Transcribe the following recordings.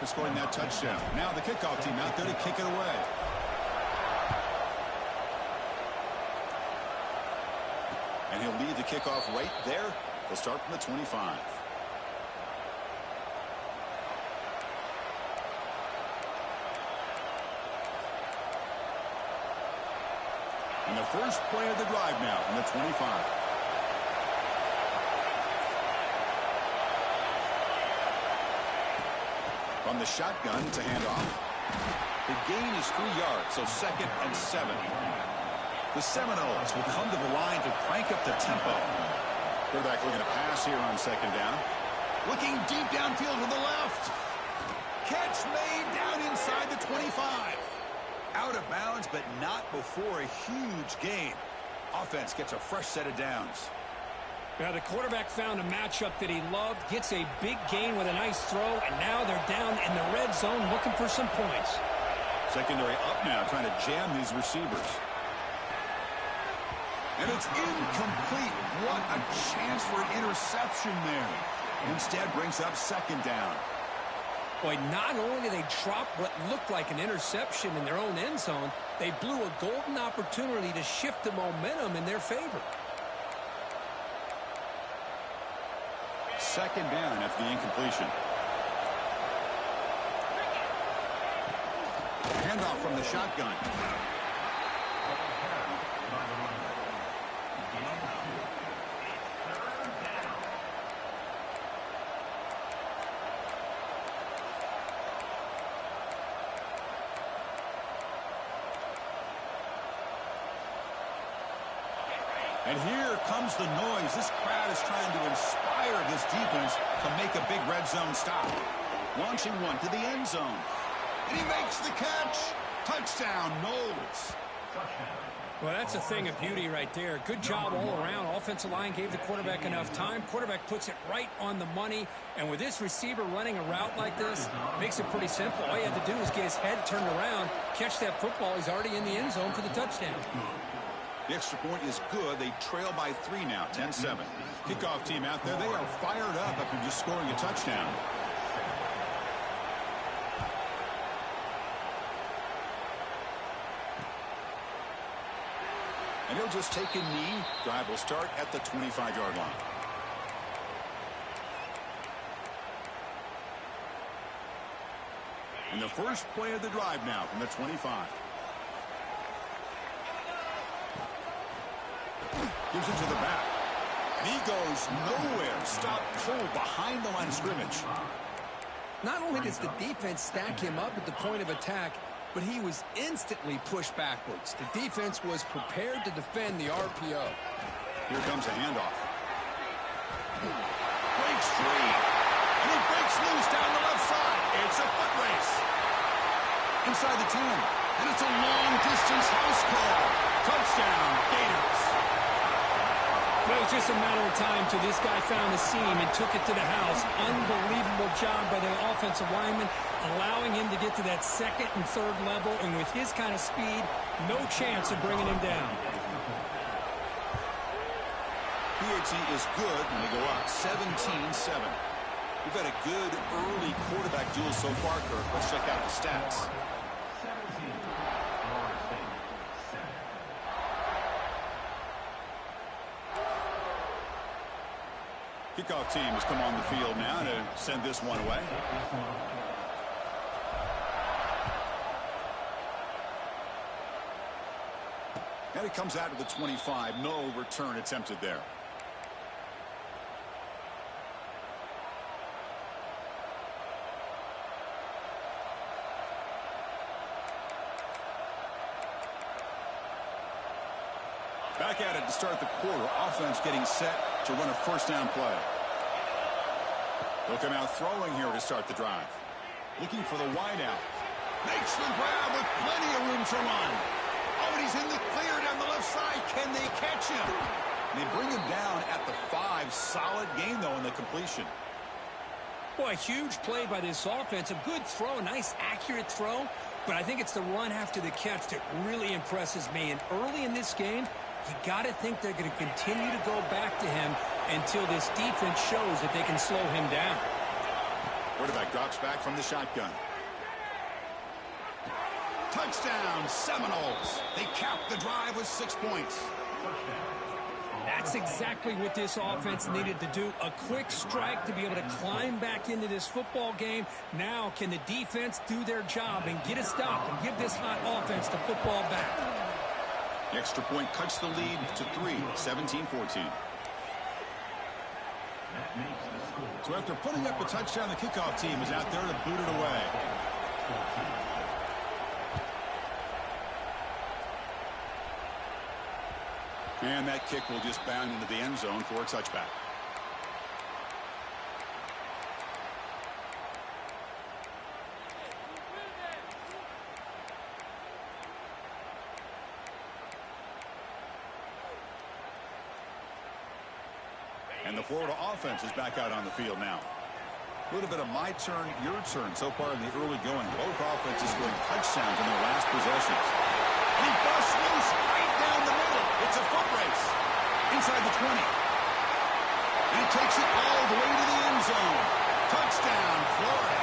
scoring that touchdown. Now the kickoff team out there to kick it away. And he'll lead the kickoff right there. They'll start from the 25. And the first play of the drive now from the 25. From the shotgun to handoff. The gain is 3 yards, so 2nd and 7. The Seminoles will come to the line to crank up the tempo. Quarterback looking to pass here on 2nd down. Looking deep downfield to the left. Catch made down inside the 25. Out of bounds, but not before a huge gain. Offense gets a fresh set of downs. Now the quarterback found a matchup that he loved, gets a big gain with a nice throw, and now they're down in the red zone looking for some points. Secondary up now, trying to jam these receivers. And it's incomplete. What a chance for an interception there. Instead brings up 2nd down. Boy, not only did they drop what looked like an interception in their own end zone, they blew a golden opportunity to shift the momentum in their favor. 2nd down after the incompletion. Handoff from the shotgun. And here comes the noise. This crowd is trying to inspire this defense to make a big red zone stop. Launching one to the end zone. And he makes the catch. Touchdown, Noles. Well, that's a thing of beauty right there. Good job all around. Offensive line gave the quarterback enough time. Quarterback puts it right on the money. And with this receiver running a route like this, makes it pretty simple. All you have to do is get his head turned around, catch that football. He's already in the end zone for the touchdown. The extra point is good. They trail by 3 now, 10-7. Kickoff team out there. They are fired up after just scoring a touchdown. And he'll just take a knee. Drive will start at the 25-yard line. And the first play of the drive now from the 25. Gives it to the back. And he goes nowhere. Stop cold behind the line of scrimmage. Not only does the defense stack him up at the point of attack, but he was instantly pushed backwards. The defense was prepared to defend the RPO. Here comes a handoff. Breaks free. And he breaks loose down the left side. It's a foot race. Inside the 10. And it's a long-distance house call. Touchdown, Gators. Well, it was just a matter of time till this guy found the seam and took it to the house. Unbelievable job by the offensive lineman, allowing him to get to that 2nd and 3rd level. And with his kind of speed, no chance of bringing him down. PAT is good when they go up 17-7. We've had a good early quarterback duel so far, Kirk. Let's check out the stats. Kickoff team has come on the field now to send this one away. And it comes out to the 25. No return attempted there. Back at it to start the quarter. Offense getting set to run a first down play. They'll come out throwing here to start the drive. Looking for the wideout. Makes the grab with plenty of room to run. Oh, and he's in the clear down the left side. Can they catch him? They bring him down at the 5. Solid gain, though, in the completion. Boy, a huge play by this offense. A good throw, a nice accurate throw. But I think it's the run after the catch that really impresses me. And early in this game, you got to think they're going to continue to go back to him until this defense shows that they can slow him down. Quarterback drops back from the shotgun. Touchdown, Seminoles. They cap the drive with 6 points. That's exactly what this offense needed to do. A quick strike to be able to climb back into this football game. Now can the defense do their job and get a stop and give this hot offense the football back? The extra point cuts the lead to 3, 17-14. So after putting up a touchdown, the kickoff team is out there to boot it away. And that kick will just bound into the end zone for a touchback. And the Florida offense is back out on the field now. A little bit of my turn, your turn so far in the early going. Both offenses scoring touchdowns in their last possessions. He busts loose right down the middle. It's a foot race. Inside the 20. And he takes it all the way to the end zone. Touchdown, Florida.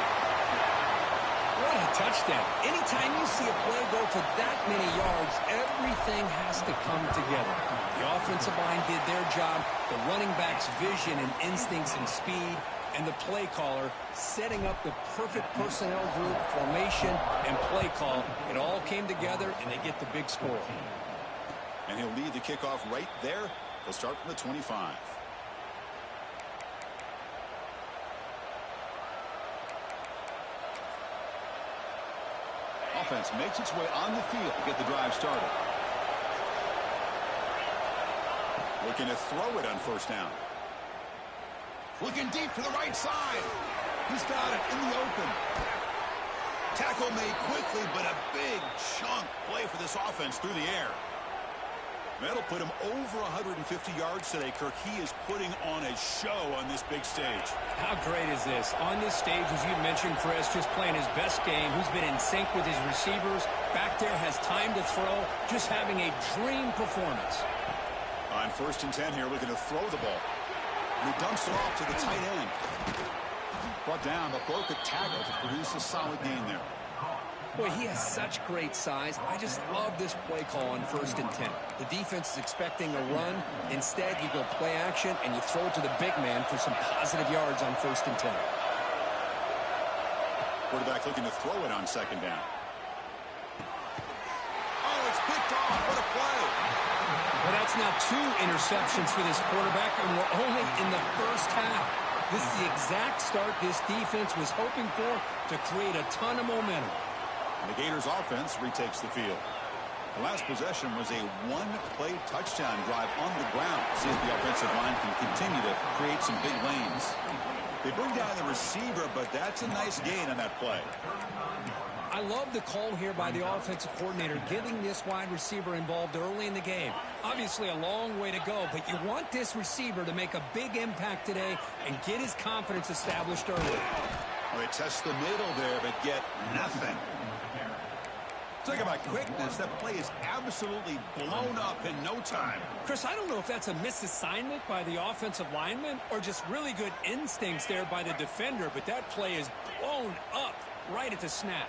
What a touchdown. Anytime you see a play go for that many yards, everything has to come together. The offensive line did their job, the running back's vision and instincts and speed, and the play caller setting up the perfect personnel group, formation, and play call. It all came together, and they get the big score. And he'll lead the kickoff right there. He'll start from the 25. Offense makes its way on the field to get the drive started. Looking to throw it on first down. Looking deep to the right side. He's got it in the open. Tackle made quickly, but a big chunk play for this offense through the air. That'll put him over 150 yards today, Kirk. He is putting on a show on this big stage. How great is this? On this stage, as you mentioned, Chris, just playing his best game. He's been in sync with his receivers. Back there, has time to throw. Just having a dream performance. On 1st and 10 here, looking to throw the ball. And he dumps it off to the tight end. Brought down, but broke a tackle to produce a solid gain there. Boy, he has such great size. I just love this play call on 1st and 10. The defense is expecting a run. Instead, you go play action, and you throw it to the big man for some positive yards on 1st and 10. Quarterback looking to throw it on 2nd down. Oh, it's picked off. What a play. Well, that's now 2 interceptions for this quarterback, and we're only in the first half. This is the exact start this defense was hoping for to create a ton of momentum. The Gators offense retakes the field. The last possession was a one-play touchdown drive on the ground. See if the offensive line can continue to create some big lanes. They bring down the receiver, but that's a nice gain on that play. I love the call here by the offensive coordinator, getting this wide receiver involved early in the game. Obviously a long way to go, but you want this receiver to make a big impact today and get his confidence established early. Well, they test the middle there, but get nothing. Talk about quickness. That play is absolutely blown up in no time. Chris, I don't know if that's a misassignment by the offensive lineman or just really good instincts there by the defender, but that play is blown up right at the snap.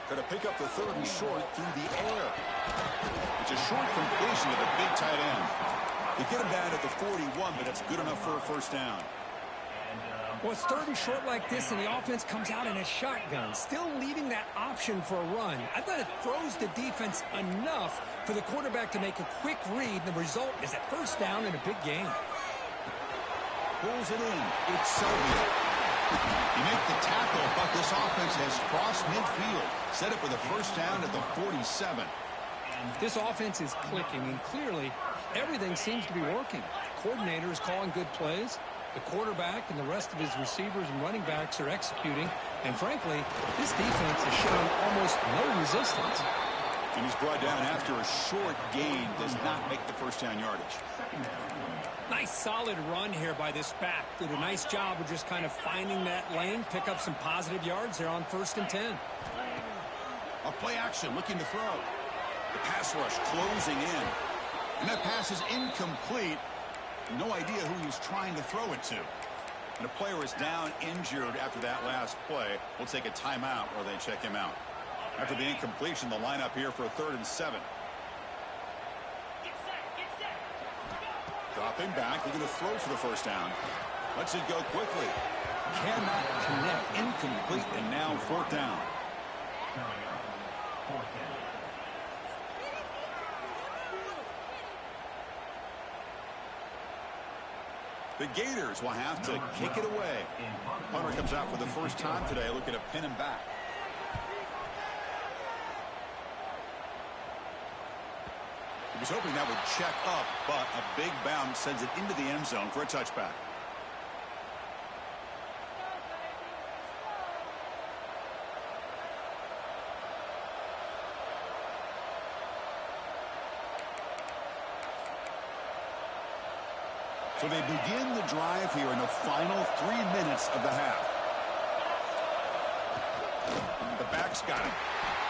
Going to pick up the 3rd and short through the air. It's a short completion to the big tight end. They get him down at the 41, but it's good enough for a 1st down. Well, it's 3rd and short like this, and the offense comes out in a shotgun, still leaving that option for a run. I thought it throws the defense enough for the quarterback to make a quick read, and the result is a 1st down and a big gain. Pulls it in. It's Sylvia. You make the tackle, but this offense has crossed midfield. Set up with a 1st down at the 47. This offense is clicking, and clearly everything seems to be working. The coordinator is calling good plays. The quarterback and the rest of his receivers and running backs are executing. And frankly, this defense has shown almost no resistance. And he's brought down after a short gain. Does not make the 1st down yardage. Nice solid run here by this back. Did a nice job of just kind of finding that lane, pick up some positive yards there on 1st and 10. A play action looking to throw. The pass rush closing in. And that pass is incomplete. No idea who he's trying to throw it to. And a player is down injured after that last play. We'll take a timeout or they check him out. After the incompletion, the lineup here for a 3rd and 7. Dropping back, looking to throw for the first down. Lets it go quickly. Cannot connect. Incomplete, and now 4th down. The Gators will have to kick it away. Hunter comes out for the first time today, looking to pin him back. He was hoping that would check up, but a big bounce sends it into the end zone for a touchback. So they begin the drive here in the final 3 minutes of the half. The back's got him.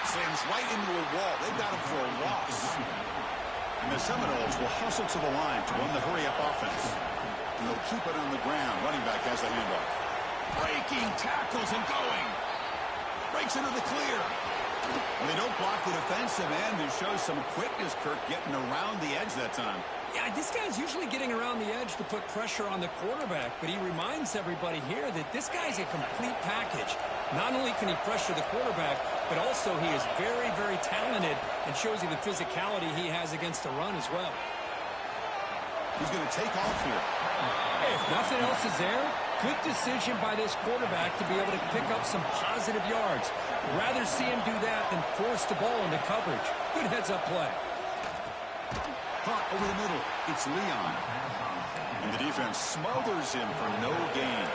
Slams right into a wall. They've got him for a loss. And the Seminoles will hustle to the line to run the hurry-up offense. And they'll keep it on the ground. Running back has the handoff. Breaking tackles and going. Breaks into the clear. And they don't block the defensive end and show some quickness, Kirk, getting around the edge that time. Yeah, this guy's usually getting around the edge to put pressure on the quarterback, but he reminds everybody here that this guy's a complete package. Not only can he pressure the quarterback, but also he is very, very talented and shows you the physicality he has against the run as well. He's going to take off here. Hey, if nothing else is there, good decision by this quarterback to be able to pick up some positive yards. Rather see him do that than force the ball into coverage. Good heads-up play. Caught over the middle. It's Leon. And the defense smothers him for no gain.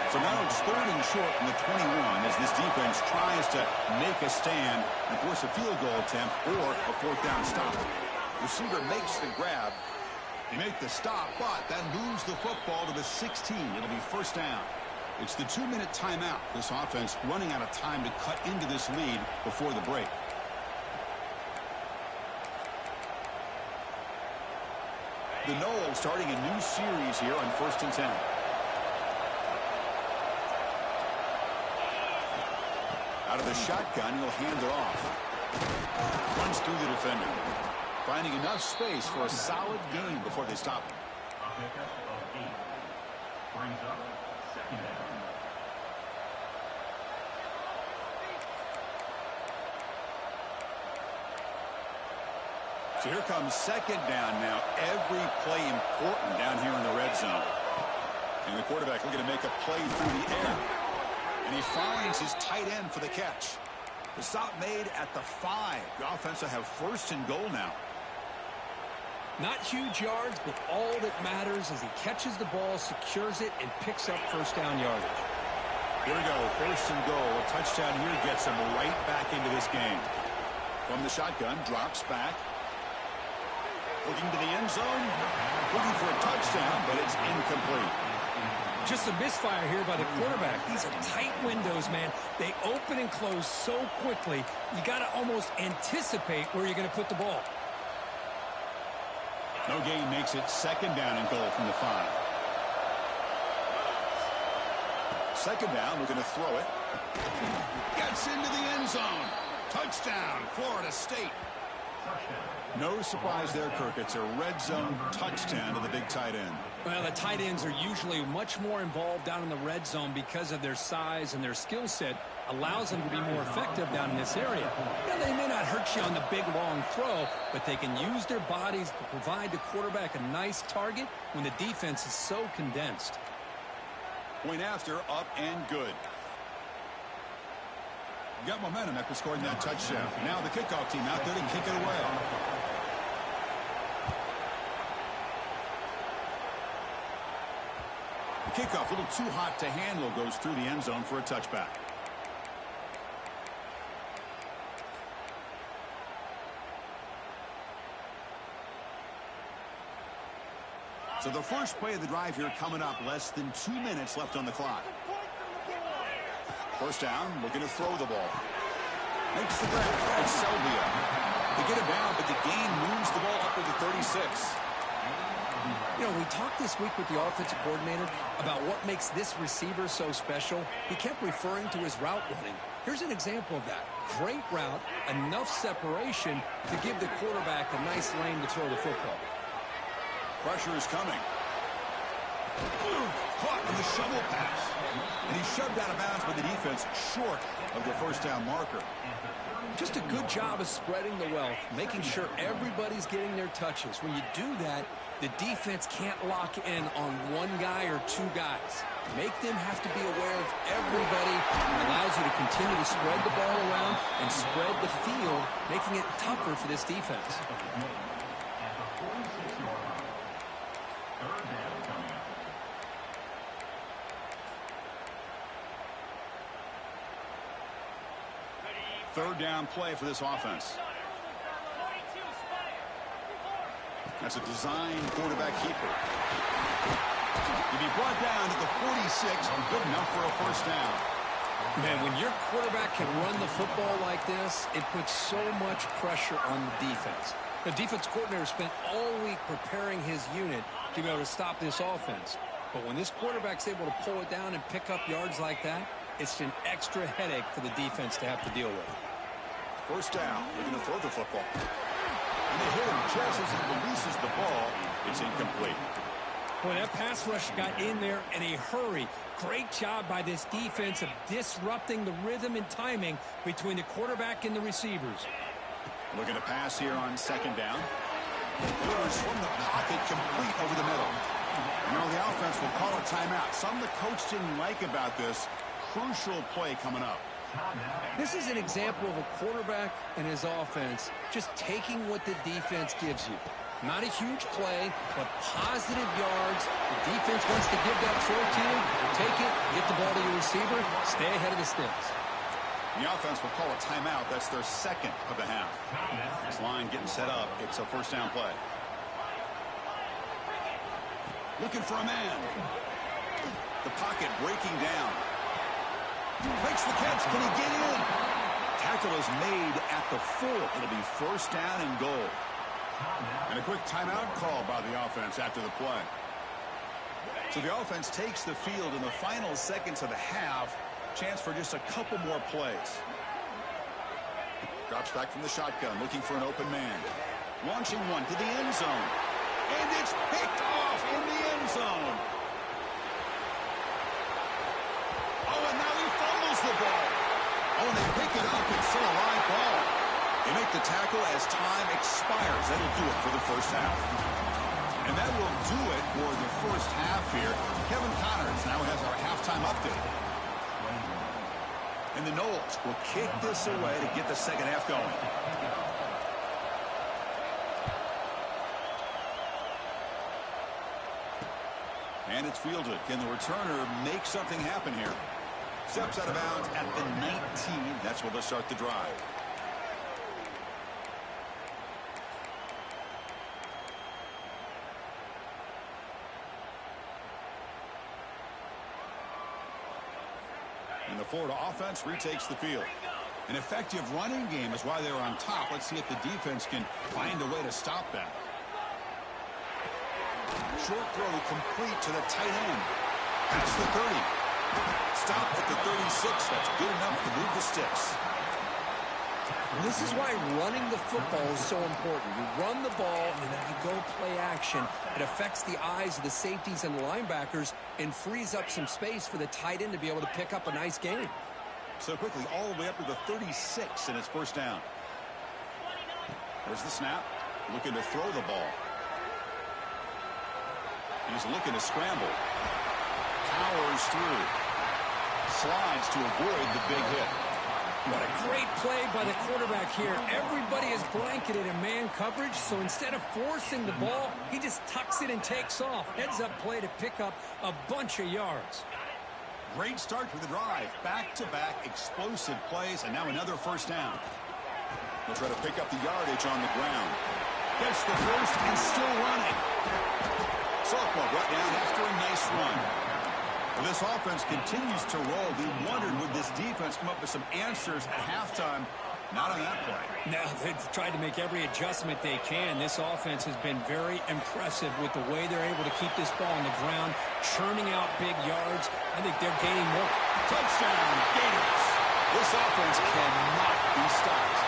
So now it's 3rd and short from the 21 as this defense tries to make a stand and force a field goal attempt or a 4th down stop. Receiver makes the grab. They make the stop, but that moves the football to the 16. It'll be 1st down. It's the 2-minute timeout. This offense running out of time to cut into this lead before the break. The Noles starting a new series here on 1st and 10. Out of the shotgun, he'll hand it off. Runs through the defender. Finding enough space for a solid gain before they stop him. So here comes 2nd down now. Every play important down here in the red zone. And the quarterback looking to make a play through the air. And he finds his tight end for the catch. The stop made at the 5. The offense will have 1st and goal now. Not huge yards, but all that matters is he catches the ball, secures it, and picks up 1st down yardage. Here we go. 1st and goal. A touchdown here gets him right back into this game. From the shotgun, drops back. Looking to the end zone. Looking for a touchdown, but it's incomplete. Just a misfire here by the quarterback. These are tight windows, man. They open and close so quickly, you got to almost anticipate where you're going to put the ball. No gain makes it 2nd down and goal from the 5. 2nd down, we're going to throw it. Gets into the end zone. Touchdown, Florida State. No surprise there, Kirk. It's a red zone touchdown to the big tight end. Well, the tight ends are usually much more involved down in the red zone because of their size and their skill set allows them to be more effective down in this area. Now, they may not hurt you on the big, long throw, but they can use their bodies to provide the quarterback a nice target when the defense is so condensed. Point after, up and good. Got momentum after scoring that touchdown. Now the kickoff team out there to kick it away. The kickoff, a little too hot to handle, goes through the end zone for a touchback. So the first play of the drive here coming up, less than 2 minutes left on the clock. 1st down, looking to throw the ball. Makes the grab. It's Selvia. They get it down, but the gain moves the ball up to the 36. You know, we talked this week with the offensive coordinator about what makes this receiver so special. He kept referring to his route running. Here's an example of that. Great route, enough separation to give the quarterback a nice lane to throw the football. Pressure is coming. Caught in the shovel pass. And he's shoved out of bounds by the defense short of the first down marker. Just a good job of spreading the wealth, making sure everybody's getting their touches. When you do that, the defense can't lock in on one guy or two guys. Make them have to be aware of everybody. It allows you to continue to spread the ball around and spread the field, making it tougher for this defense. Third down play for this offense. That's a designed quarterback keeper. To be brought down to the 46 and good enough for a first down. Man, when your quarterback can run the football like this, it puts so much pressure on the defense. The defense coordinator spent all week preparing his unit to be able to stop this offense. But when this quarterback's able to pull it down and pick up yards like that, it's an extra headache for the defense to have to deal with. First down, looking to throw the football. And they hit him just as he releases the ball. It's incomplete. Boy, that pass rush got in there in a hurry. Great job by this defense of disrupting the rhythm and timing between the quarterback and the receivers. Looking to pass here on second down. Delivers from the pocket, complete over the middle. You know, the offense will call a timeout. Something the coach didn't like about this. Crucial play coming up. This is an example of a quarterback and his offense just taking what the defense gives you. Not a huge play, but positive yards. The defense wants to give that throw to you. Take it, get the ball to your receiver, stay ahead of the sticks. The offense will call a timeout. That's their second of the half. This line getting set up. It's a first down play. Looking for a man. The pocket breaking down. Makes the catch. Can he get in? Tackle is made at the 4. It'll be first down and goal. And a quick timeout call by the offense after the play. So the offense takes the field in the final seconds of the half. Chance for just a couple more plays. Drops back from the shotgun, looking for an open man. Launching one to the end zone. And it's picked off in the end zone. Oh, and now he fumbles the ball. Oh, and they pick it up. It's still a live ball. They make the tackle as time expires. That'll do it for the first half. And that will do it for the first half here. Kevin Connors now has our halftime update. And the Noles will kick this away to get the second half going. And it's fielded. Can the returner make something happen here? Steps out of bounds at the 19. That's where they'll start the drive. And the Florida offense retakes the field. An effective running game is why they're on top. Let's see if the defense can find a way to stop them. Short throw complete to the tight end. Past the 30. Stopped at the 36. That's good enough to move the sticks. This is why running the football is so important. You run the ball, and then you go play action. It affects the eyes of the safeties and the linebackers and frees up some space for the tight end to be able to pick up a nice gain. So quickly, all the way up to the 36 in his first down. There's the snap. Looking to throw the ball. He's looking to scramble. Powers through. Slides to avoid the big hit. What a great play by the quarterback here. Everybody is blanketed in man coverage, so instead of forcing the ball, he just tucks it and takes off. Heads-up play to pick up a bunch of yards. Great start to the drive. Back-to-back explosive plays, and now another first down. He'll try to pick up the yardage on the ground. Gets the first and still running. Sophomore brought down after a nice run. Well, this offense continues to roll. We wondered, would this defense come up with some answers at halftime? Not on that play. Now, they've tried to make every adjustment they can. This offense has been very impressive with the way they're able to keep this ball on the ground, churning out big yards. I think they're gaining more. Touchdown, Gators. This offense cannot be stopped.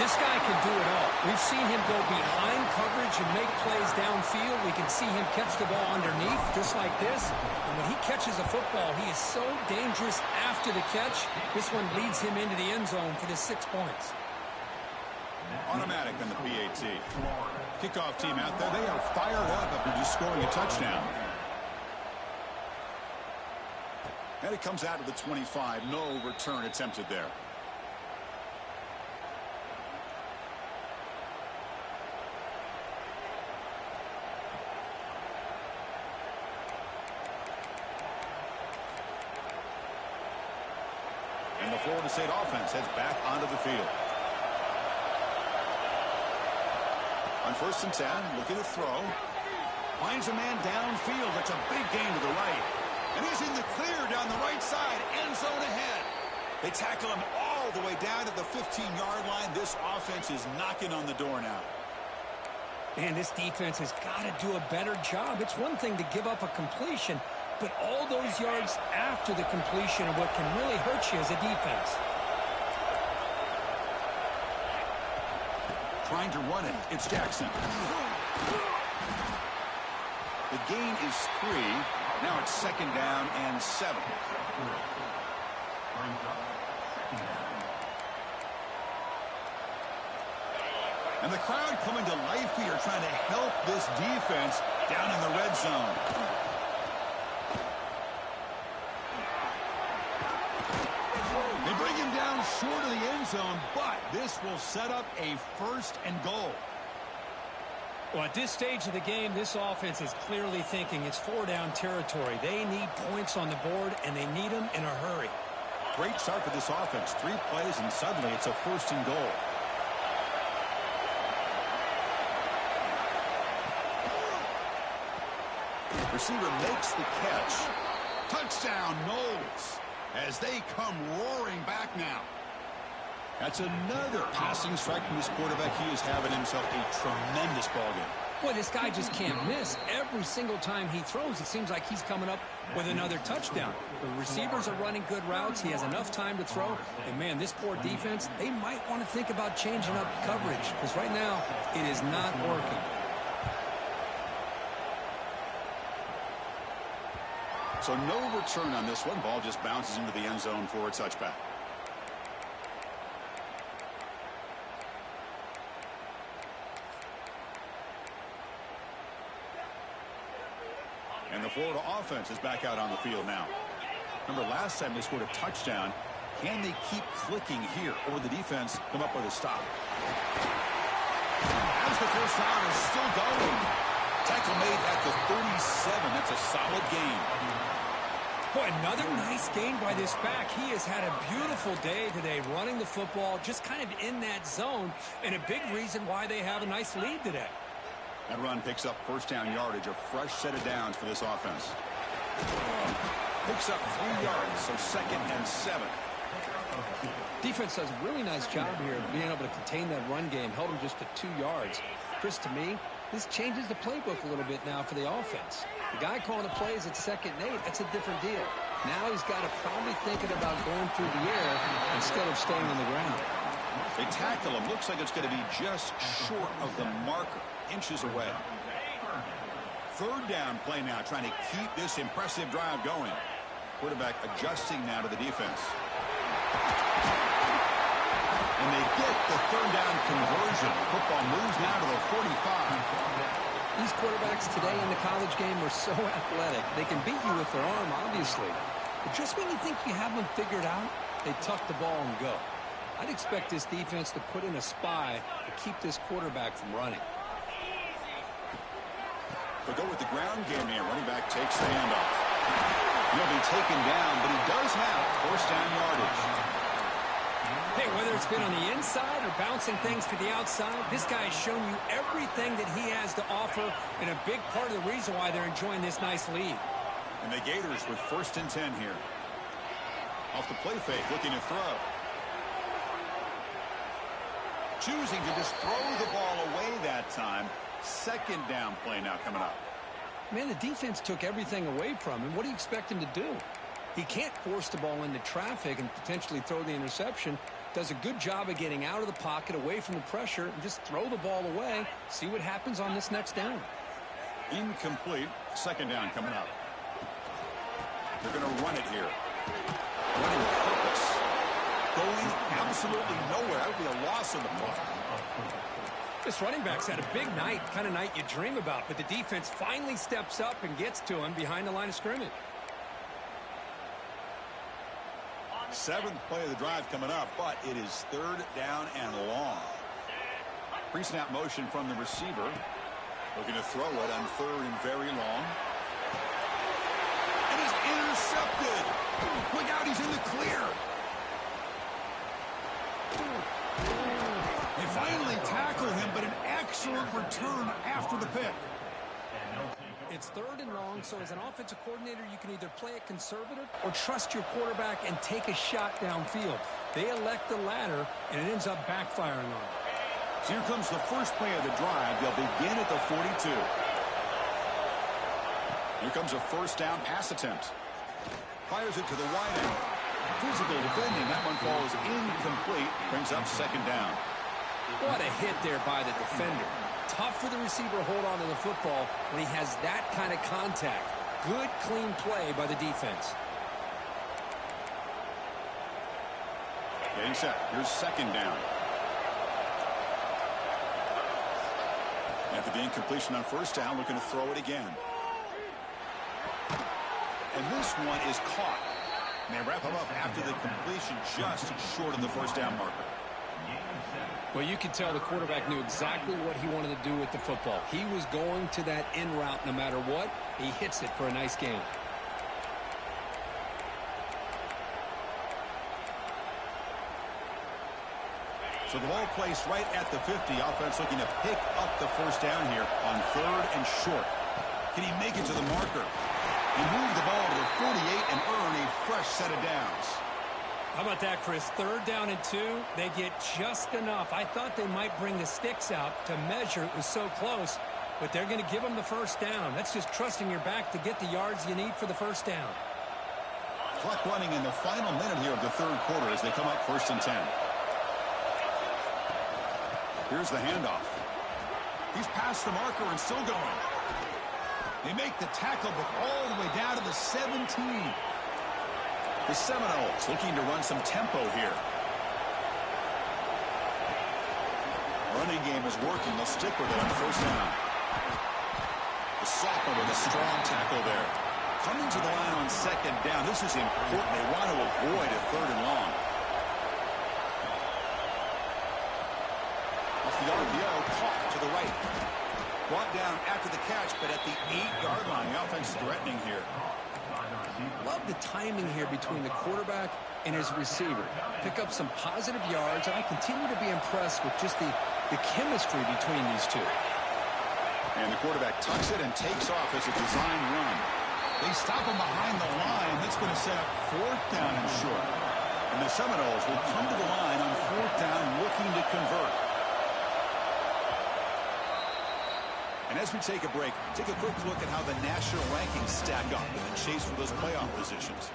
This guy can do it all. We've seen him go behind coverage and make plays downfield. We can see him catch the ball underneath, just like this. And when he catches a football, he is so dangerous after the catch. This one leads him into the end zone for the 6 points. Automatic on the PAT. Kickoff team out there. They are fired up after just scoring a touchdown. And it comes out to the 25. No return attempted there. And the Florida State offense heads back onto the field. On 1st and 10, looking to throw. Finds a man downfield. That's a big gain to the right. And he's in the clear down the right side. End zone ahead. They tackle him all the way down to the 15-yard line. This offense is knocking on the door now. Man, this defense has got to do a better job. It's one thing to give up a completion, but all those yards after the completion are what can really hurt you as a defense. Trying to run it. It's Jackson. The gain is 3. Now it's 2nd down and 7. And the crowd coming to life here, trying to help this defense down in the red zone. They bring him down short of the end zone, but this will set up a 1st and goal. Well, at this stage of the game, this offense is clearly thinking it's 4-down territory. They need points on the board, and they need them in a hurry. Great start for this offense. 3 plays, and suddenly it's a 1st and goal. Receiver makes the catch. Touchdown, Knowles, as they come roaring back now. That's another passing strike from this quarterback. He is having himself a tremendous ballgame. Boy, this guy just can't miss. Every single time he throws, it seems like he's coming up with another touchdown. The receivers are running good routes. He has enough time to throw. And, man, this poor defense, they might want to think about changing up coverage because right now it is not working. So no return on this one. Ball just bounces into the end zone for a touchback. And the Florida offense is back out on the field now. Remember, last time they scored a touchdown. Can they keep clicking here, or the defense come up with a stop? As the first down is still going. Tackle made at the 37. That's a solid gain. Boy, another nice gain by this back. He has had a beautiful day today running the football, just kind of in that zone, and a big reason why they have a nice lead today. That run picks up 1st down yardage, a fresh set of downs for this offense. Picks up 3 yards, so 2nd and 7. Defense does a really nice job here of being able to contain that run game, held him just to 2 yards. Chris, to me, this changes the playbook a little bit now for the offense. The guy calling the plays at 2nd and 8, that's a different deal. Now he's got to probably thinking about going through the air instead of staying on the ground. They tackle him. Looks like it's going to be just short of the marker, inches away. 3rd down play now, trying to keep this impressive drive going. Quarterback adjusting now to the defense. And they get the 3rd down conversion. Football moves now to the 45. These quarterbacks today in the college game are so athletic. They can beat you with their arm, obviously. But just when you think you have them figured out, they tuck the ball and go. I'd expect this defense to put in a spy to keep this quarterback from running. They'll go with the ground game here. Running back takes the handoff. He'll be taken down, but he does have 1st down yardage. Hey, whether it's been on the inside or bouncing things to the outside, this guy has shown you everything that he has to offer, and a big part of the reason why they're enjoying this nice lead. And the Gators with 1st and 10 here. Off the play fake, looking to throw. choosing to just throw the ball away that time. Second down play now coming up. Man, the defense took everything away from him. What do you expect him to do? He can't force the ball into traffic and potentially throw the interception. Does a good job of getting out of the pocket, away from the pressure, and just throw the ball away. See what happens on this next down. Incomplete. Second down coming up. They're going to run it here. Running with purpose. Going absolutely nowhere. That would be a loss on the play. This running back's had a big night, kind of night you dream about, but the defense finally steps up and gets to him behind the line of scrimmage. Seventh play of the drive coming up, but it is third down and long. Pre-snap motion from the receiver. Looking to throw it on third and very long. It is intercepted. Look out, he's in the clear. They finally tackle him, but an excellent return after the pick. It's third and long, so as an offensive coordinator, you can either play it conservative or trust your quarterback and take a shot downfield. They elect the latter, and it ends up backfiring on them. So here comes the first play of the drive. They'll begin at the 42. Here comes a first down pass attempt. Fires it to the wide end. Physical defending. That one falls incomplete. Brings up second down. What a hit there by the defender. Tough for the receiver to hold on to the football when he has that kind of contact. Good, clean play by the defense. Getting set. Here's second down. After the incompletion on first down, looking to throw it again. And this one is caught. And they wrap him up after the completion, just short of the first down marker. Well, you could tell the quarterback knew exactly what he wanted to do with the football. He was going to that in route no matter what. He hits it for a nice gain. So the ball placed right at the 50. Offense looking to pick up the first down here on third and short. Can he make it to the marker? He moved the ball to the 48 and earn a fresh set of downs. How about that, Chris? Third down and 2. They get just enough. I thought they might bring the sticks out to measure. It was so close, but they're going to give them the first down. That's just trusting your back to get the yards you need for the first down. Clock running in the final minute here of the third quarter as they come up first and 10. Here's the handoff. He's past the marker and still going. They make the tackle, but all the way down to the 17. The Seminoles looking to run some tempo here. Running game is working. They'll stick with it on first down. The sophomore with a strong tackle there. Coming to the line on second down. This is important. They want to avoid a third and long. Off the RPO, caught to the right. Brought down after the catch, but at the 8-yard line. The offense threatening here. Love the timing here between the quarterback and his receiver. Pick up some positive yards, and I continue to be impressed with just the chemistry between these two. And the quarterback tucks it and takes off as a design run. They stop him behind the line. That's going to set up fourth down and short. And the Seminoles will come to the line on fourth down looking to convert. And as we take a break, take a quick look at how the national rankings stack up in the chase for those playoff positions.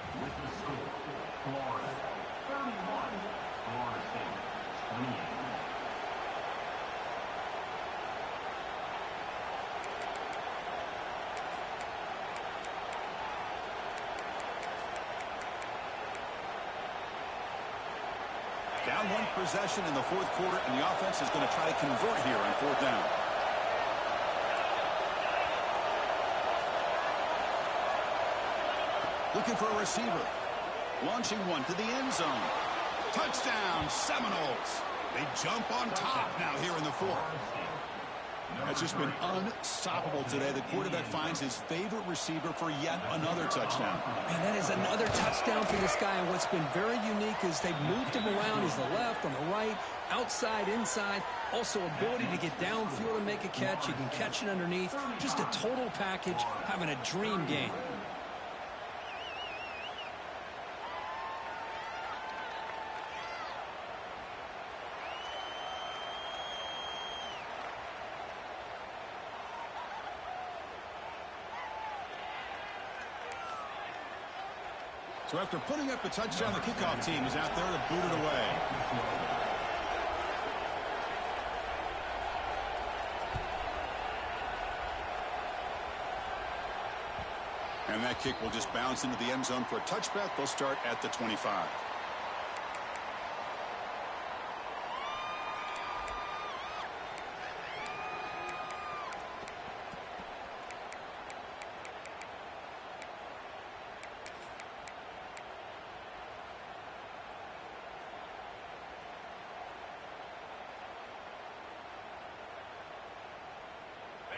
Down one possession in the fourth quarter, and the offense is going to try to convert here on fourth down. Looking for a receiver. Launching one to the end zone. Touchdown, Seminoles. They jump on top now here in the fourth. That's just been unstoppable today. The quarterback finds his favorite receiver for yet another touchdown. And that is another touchdown for this guy. And what's been very unique is they've moved him around. He's the left, on the right, outside, inside. Also ability to get downfield and make a catch. He can catch it underneath. Just a total package, having a dream game. So after putting up the touchdown, the kickoff team is out there to boot it away. And that kick will just bounce into the end zone for a touchback. They'll start at the 25.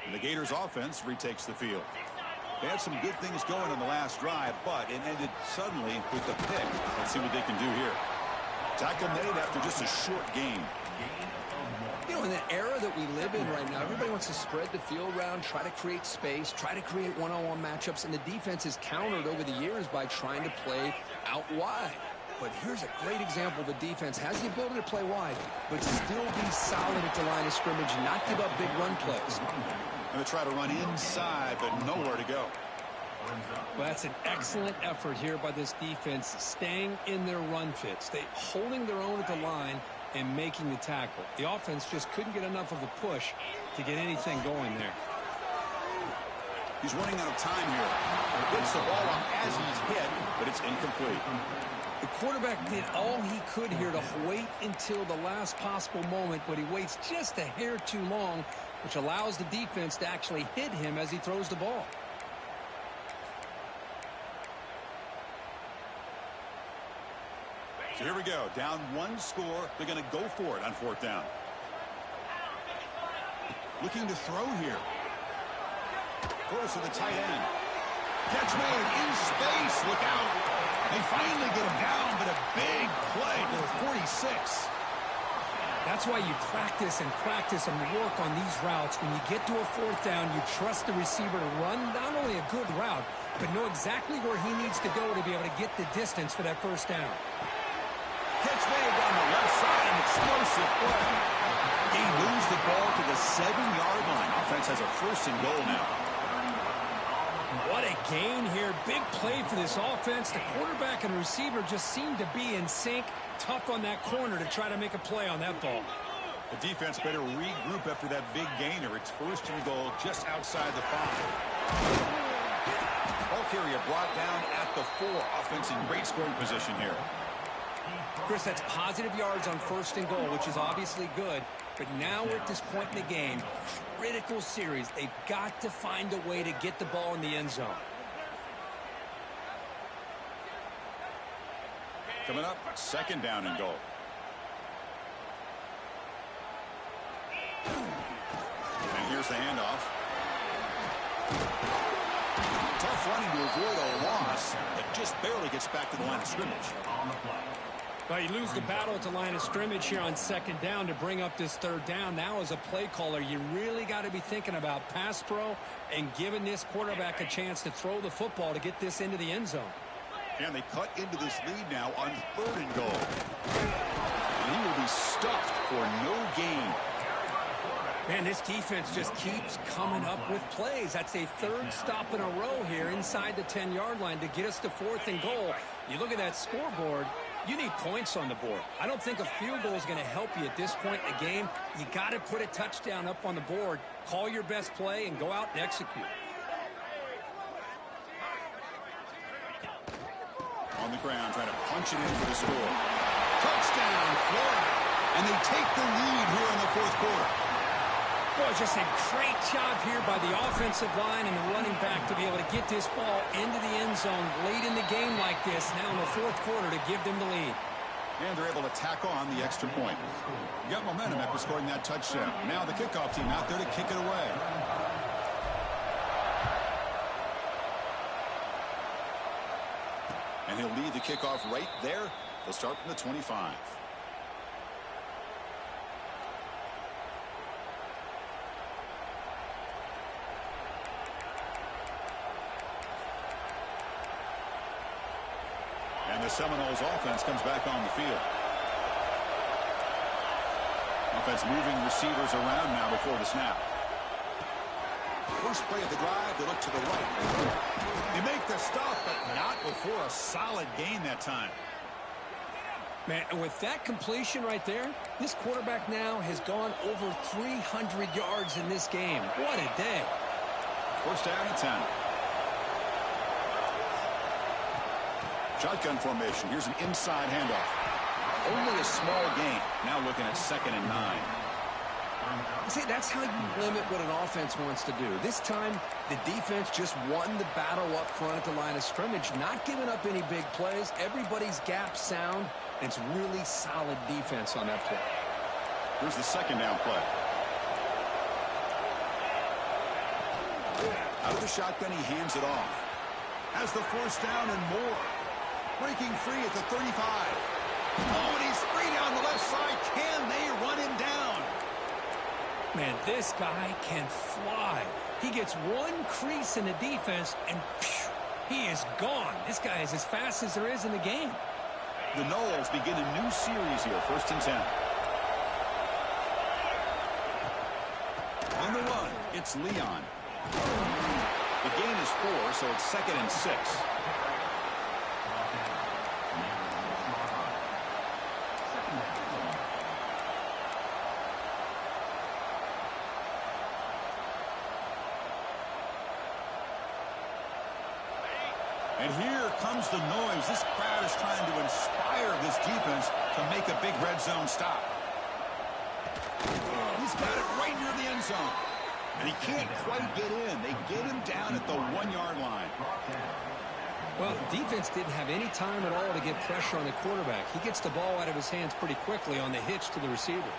And the Gators offense retakes the field. They had some good things going on the last drive, but it ended suddenly with a pick. Let's see what they can do here. Tackle made after just a short gain. You know, in the era that we live in right now, everybody wants to spread the field around, try to create space, try to create one-on-one matchups, and the defense has countered over the years by trying to play out wide. But here's a great example. The defense has the ability to play wide, but still be solid at the line of scrimmage and not give up big run plays. And they try to run inside, but nowhere to go. Well, that's an excellent effort here by this defense, staying in their run fits. They holding their own at the line and making the tackle. The offense just couldn't get enough of a push to get anything going there. He's running out of time here. Gets the ball off as he's hit, but it's incomplete. The quarterback did all he could here to wait until the last possible moment, but he waits just a hair too long, which allows the defense to actually hit him as he throws the ball. So here we go. Down one score. They're going to go for it on fourth down. Looking to throw here. Throws to the tight end. Catch made in space. Look out. They finally get him down, but a big play to the 46. That's why you practice and work on these routes. When you get to a fourth down, you trust the receiver to run not only a good route, but know exactly where he needs to go to be able to get the distance for that first down. Catch made down the left side, an explosive play. He moves the ball to the 7-yard line. Offense has a first and goal now. What a gain here. Big play for this offense. The quarterback and receiver just seem to be in sync. Tough on that corner to try to make a play on that ball. The defense better regroup after that big gainer. It's first and goal just outside the 5. Ball carrier brought down at the 4. Offense in great scoring position here. Chris, that's positive yards on first and goal, which is obviously good. But now we're at this point in the game, critical series. They've got to find a way to get the ball in the end zone. Coming up, second down and goal. And here's the handoff. Tough running to avoid a loss, but just barely gets back to the line of scrimmage. Well, you lose the battle at the line of scrimmage here on second down to bring up this third down. Now, as a play caller, you really got to be thinking about pass pro and giving this quarterback a chance to throw the football to get this into the end zone. And they cut into this lead now on third and goal. And he will be stuffed for no gain. Man, this defense just keeps coming up with plays. That's a third stop in a row here inside the 10-yard line to get us to fourth and goal. You look at that scoreboard, you need points on the board. I don't think a field goal is going to help you at this point in the game. You got to put a touchdown up on the board, call your best play, and go out and execute. On the ground, trying to punch it in for the score. Touchdown, Florida. And they take the lead here in the fourth quarter. Boy, just a great job here by the offensive line and the running back to be able to get this ball into the end zone late in the game like this, now in the fourth quarter, to give them the lead. And they're able to tack on the extra point. You got momentum after scoring that touchdown. Now the kickoff team out there to kick it away. And he'll lead the kickoff right there. They'll start from the 25. And the Seminoles offense comes back on the field. Offense moving receivers around now before the snap. First play of the drive, they look to the right. They make the stop, but not before a solid gain that time. Man, and with that completion right there, this quarterback now has gone over 300 yards in this game. What a day. First down and 10. Shotgun formation. Here's an inside handoff. Only a small gain. Now looking at 2nd and 9. See, that's how you limit what an offense wants to do. This time, the defense just won the battle up front at the line of scrimmage, not giving up any big plays. Everybody's gap sound, and it's really solid defense on that play. Here's the 2nd down play. Out of the shotgun, he hands it off. Has the 1st down and more. Breaking free at the 35. Oh, and he's free down the left side. Can they run him down? Man, this guy can fly. He gets one crease in the defense, and phew, he is gone. This guy is as fast as there is in the game. The Noles begin a new series here, 1st and 10. On the run, it's Leon. The gain is 4, so it's 2nd and 6. And here comes the noise. This crowd is trying to inspire this defense to make a big red zone stop. He's got it right near the end zone. And he can't quite get in. They get him down at the 1-yard line. Well, the defense didn't have any time at all to get pressure on the quarterback. He gets the ball out of his hands pretty quickly on the hitch to the receiver.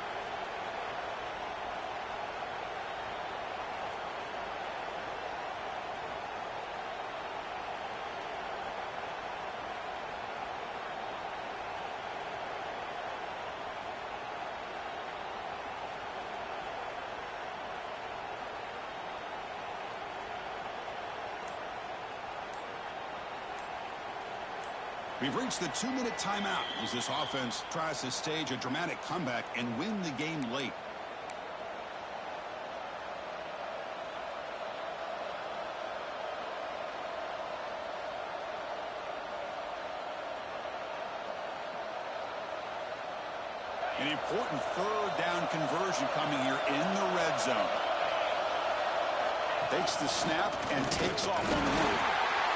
We've reached the 2-minute timeout as this offense tries to stage a dramatic comeback and win the game late. An important 3rd down conversion coming here in the red zone. Takes the snap and takes off on the move.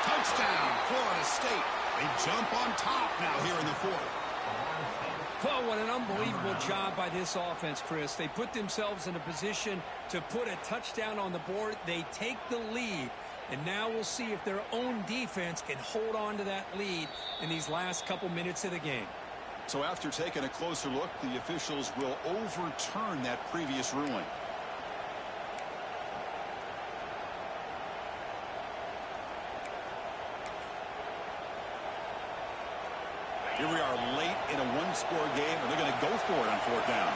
Touchdown, Florida State. They jump on top now here in the 4th. Well, what an unbelievable job by this offense, Chris. They put themselves in a position to put a touchdown on the board. They take the lead, and now we'll see if their own defense can hold on to that lead in these last couple minutes of the game. So after taking a closer look, the officials will overturn that previous ruling. Here we are late in a 1-score game, and they're going to go for it on 4th down.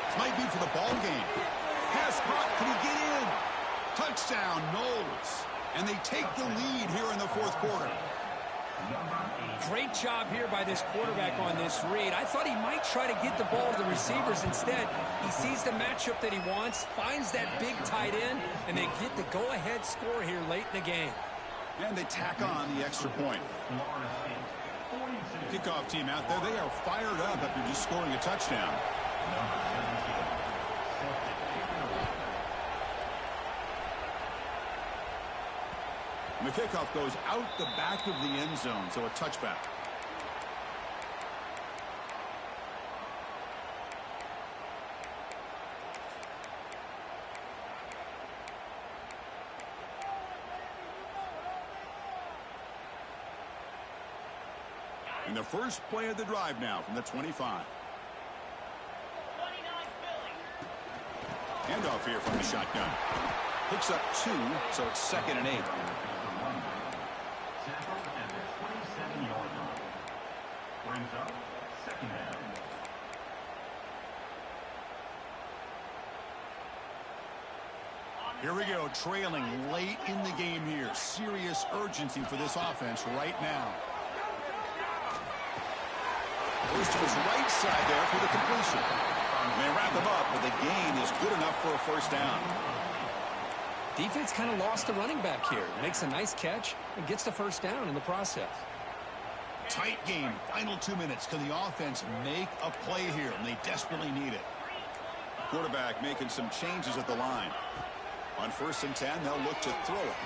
This might be for the ball game. Pass caught. Can he get in? Touchdown, Noles. And they take the lead here in the 4th quarter. Great job here by this quarterback on this read. I thought he might try to get the ball to the receivers. Instead, he sees the matchup that he wants, finds that big tight end, and they get the go-ahead score here late in the game. And they tack on the extra point. Kickoff team out there, they are fired up after just scoring a touchdown. And the kickoff goes out the back of the end zone, so a touchback. And the first play of the drive now from the 25. Handoff here from the shotgun. Picks up 2, so it's 2nd and 8. Here we go, trailing late in the game here. Serious urgency for this offense right now. Goes to his right side there for the completion. And they wrap him up, but the gain is good enough for a 1st down. Defense kind of lost the running back here. Makes a nice catch and gets the first down in the process. Tight game. Final 2 minutes. Can the offense make a play here? And they desperately need it. Quarterback making some changes at the line. On 1st and 10, they'll look to throw it.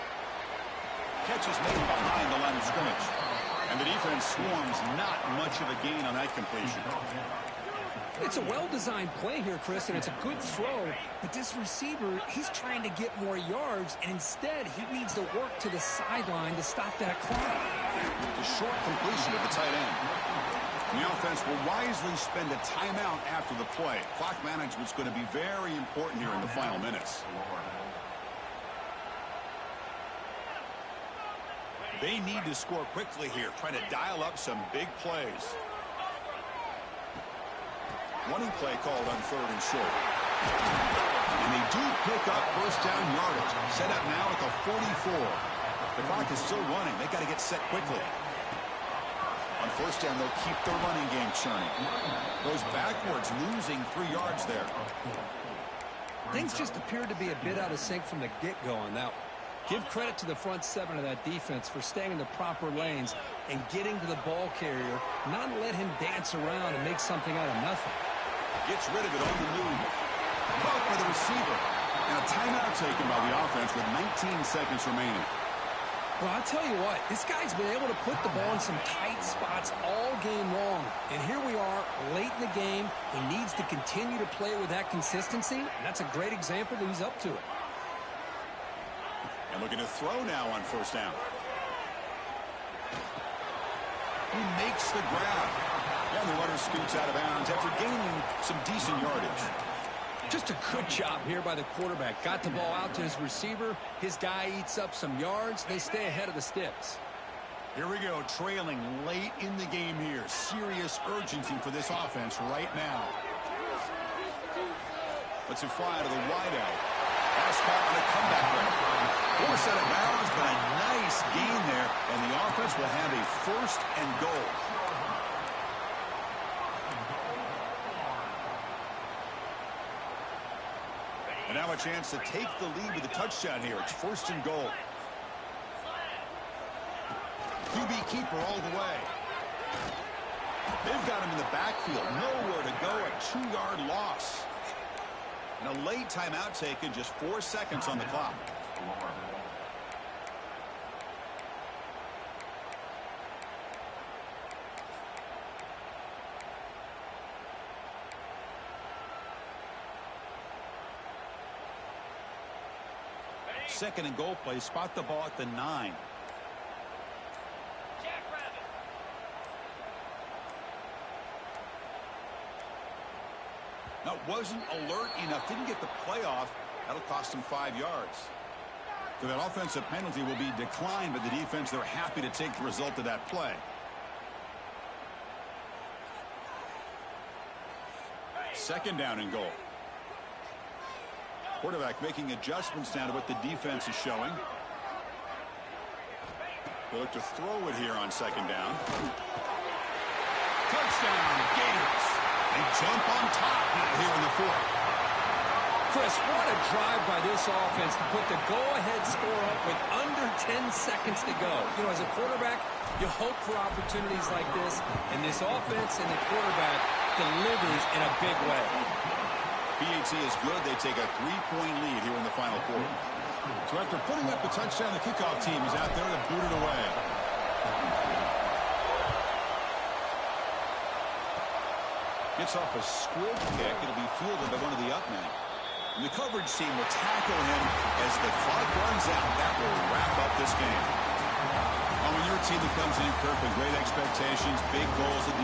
Catch is made behind the line of scrimmage. And the defense swarms, not much of a gain on that completion. It's a well-designed play here, Chris, and it's a good throw. But this receiver, he's trying to get more yards, and instead he needs to work to the sideline to stop that clock. The short completion of the tight end. And the offense will wisely spend a timeout after the play. Clock management's going to be very important here in the final minutes. They need to score quickly here, trying to dial up some big plays. Running play called on 3rd and short. And they do pick up first down yardage. Set up now at the 44. The clock is still running. They got to get set quickly. On 1st down, they'll keep their running game churning. Goes backwards, losing 3 yards there. Things just appeared to be a bit out of sync from the get-go on that one. Give credit to the front 7 of that defense for staying in the proper lanes and getting to the ball carrier, not let him dance around and make something out of nothing. Gets rid of it on the move. Caught by the receiver. And a timeout taken by the offense with 19 seconds remaining. Well, I'll tell you what, this guy's been able to put the ball in some tight spots all game long. And here we are, late in the game. He needs to continue to play with that consistency, and that's a great example that he's up to it. And looking to throw now on 1st down. He makes the grab. And the runner scoots out of bounds after gaining some decent yardage. Just a good job here by the quarterback. Got the ball out to his receiver. His guy eats up some yards. They stay ahead of the sticks. Here we go, trailing late in the game here. Serious urgency for this offense right now. Let's it fly to the wideout. Pass caught on a comeback run. Force out of bounds, but a nice gain there. And the offense will have a 1st and goal. And now a chance to take the lead with a touchdown here. It's 1st and goal. QB keeper all the way. They've got him in the backfield. Nowhere to go. A 2-yard loss. And a late timeout taken. Just 4 seconds on the clock. Second and goal play. Spot the ball at the 9. Now, wasn't alert enough. Didn't get the play off. That'll cost him 5 yards. So that offensive penalty will be declined by the defense. They're happy to take the result of that play. Second down and goal. Quarterback making adjustments down to what the defense is showing. They look to throw it here on 2nd down. Touchdown, Gators. They jump on top here in the 4th. Chris, what a drive by this offense to put the go-ahead score up with under 10 seconds to go. You know, as a quarterback, you hope for opportunities like this, and this offense and the quarterback delivers in a big way. PAT is good. They take a 3-point lead here in the final quarter. So after putting up the touchdown, the kickoff team is out there to boot it away. Gets off a squib kick. It'll be fielded by one of the up men. And the coverage team will tackle him as the clock runs out. That will wrap up this game. When you're a team that comes in, Kirk, with great expectations, big goals at the end.